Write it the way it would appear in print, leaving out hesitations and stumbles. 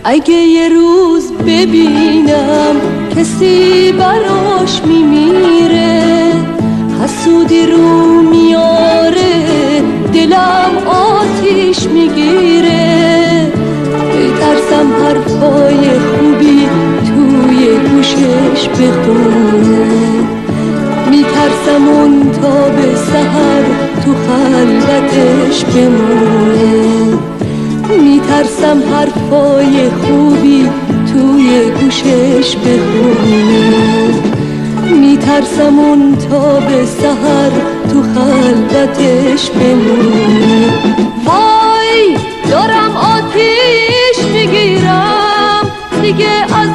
اگه یه روز ببینم کسی براش میمیره، حسودی رو میاره، دلم آتیش میگیره. میترسم حرفای خوبی توی گوشش بخونه، میترسم اون تا به سحر تو خلوتش بمونه. میترسم حرفای خوبی توی گوشش بخونه، میترسم اون تا به سحر تو خلوتش بمونه. وای دارم آتیش میگیرم دیگه از